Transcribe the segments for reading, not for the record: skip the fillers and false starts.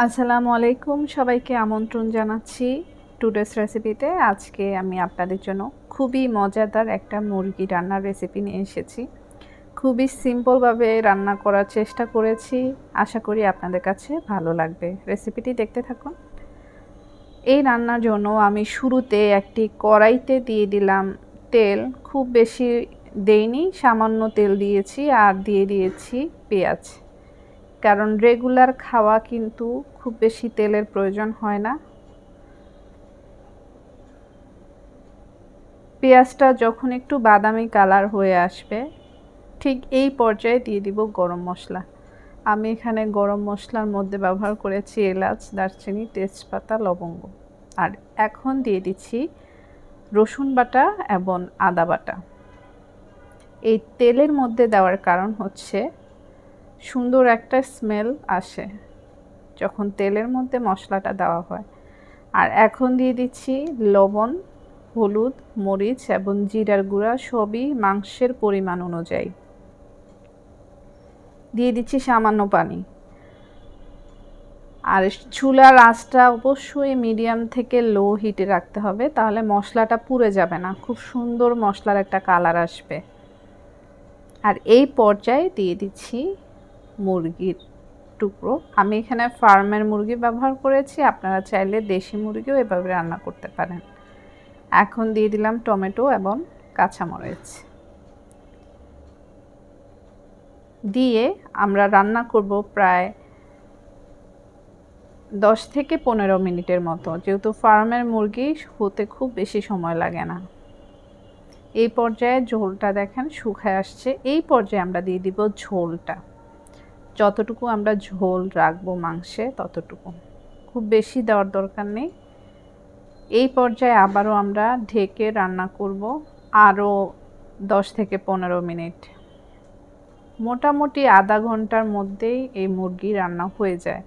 আসসালামু আলাইকুম, সবাইকে আমন্ত্রণ জানাচ্ছি টুডেস রেসিপিতে। আজকে আমি আপনাদের জন্য খুবই মজাদার একটা মুরগি রান্নার রেসিপি নিয়ে এসেছি। খুবই সিম্পলভাবে রান্না করার চেষ্টা করেছি। আশা করি আপনাদের কাছে ভালো লাগবে। রেসিপিটি দেখতে থাকুন। এই রান্নার জন্য আমি শুরুতে একটি কড়াইতে দিয়ে দিলাম তেল। খুব বেশি দেইনি, সামান্য তেল দিয়েছি আর দিয়ে দিয়েছি পেঁয়াজ। কারণ রেগুলার খাওয়া কিন্তু খুব বেশি তেলের প্রয়োজন হয় না। পেঁয়াজটা যখন একটু বাদামি কালার হয়ে আসবে, ঠিক এই পর্যায়ে দিয়ে দিব গরম মশলা। আমি এখানে গরম মশলার মধ্যে ব্যবহার করেছি এলাচ, দারচিনি, তেজপাতা, লবঙ্গ। আর এখন দিয়ে দিচ্ছি রসুন বাটা এবং আদা বাটা। এই তেলের মধ্যে দেওয়ার কারণ হচ্ছে সুন্দর একটা স্মেল আসে যখন তেলের মধ্যে মশলাটা দেওয়া হয়। আর এখন দিয়ে দিচ্ছি লবণ, হলুদ, মরিচ এবং জিরার গুঁড়া, সবই মাংসের পরিমাণ অনুযায়ী। দিয়ে দিচ্ছি সামান্য পানি। আর চুলার আঁচটা অবশ্যই মিডিয়াম থেকে লো হিটে রাখতে হবে, তাহলে মশলাটা পুড়ে যাবে না, খুব সুন্দর মশলার একটা কালার আসবে। আর এই পর্যায়ে দিয়ে দিচ্ছি মুরগির টুকরো। আমি এখানে ফার্মের মুরগি ব্যবহার করেছি, আপনারা চাইলে দেশি মুরগিও এভাবে রান্না করতে পারেন। এখন দিয়ে দিলাম টমেটো এবং কাঁচামরিচ দিয়ে আমরা রান্না করব প্রায় 10 থেকে 15 মিনিটের মতো, যেহেতু ফার্মের মুরগি হতে খুব বেশি সময় লাগে না। এই পর্যায়ে ঝোলটা দেখেন শুকায় আসছে। এই পর্যায়ে আমরা দিয়ে দিব ঝোলটা, যতটুকু আমরা ঝোল রাখবো মাংসে ততটুকু, খুব বেশি দেওয়ার দরকার নেই। এই পর্যায়ে আবারও আমরা ঢেকে রান্না করব আরও 10 থেকে 15 মিনিট। মোটামুটি আধা ঘন্টার মধ্যেই এই মুরগি রান্না হয়ে যায়।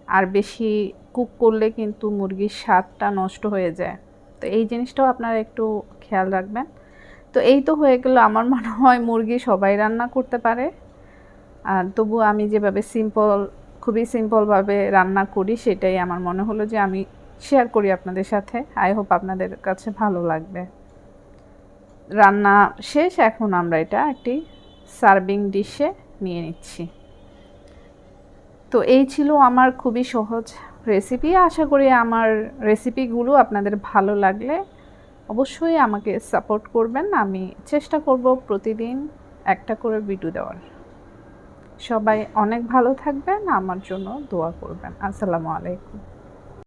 আর বেশি কুক করলে কিন্তু মুরগির স্বাদটা নষ্ট হয়ে যায়, তো এই জিনিসটাও আপনারা একটু খেয়াল রাখবেন। তো এই তো হয়ে গেল। আমার মনে হয় মুরগি সবাই রান্না করতে পারে, আর তবু আমি যেভাবে খুবই সিম্পলভাবে রান্না করি, সেটাই আমার মনে হলো যে আমি শেয়ার করি আপনাদের সাথে। আই হোপ আপনাদের কাছে ভালো লাগবে। রান্না শেষ, এখন আমরা এটা একটি সার্ভিং ডিশে নিয়ে নিচ্ছি। তো এই ছিল আমার খুবই সহজ রেসিপি। আশা করি আমার রেসিপিগুলো আপনাদের ভালো লাগলে অবশ্যই আমাকে সাপোর্ট করবেন। আমি চেষ্টা করব প্রতিদিন একটা করে ভিডিও দেওয়ার। সবাই অনেক ভালো থাকবেন, আমার জন্য দোয়া করবেন। আসসালামু আলাইকুম।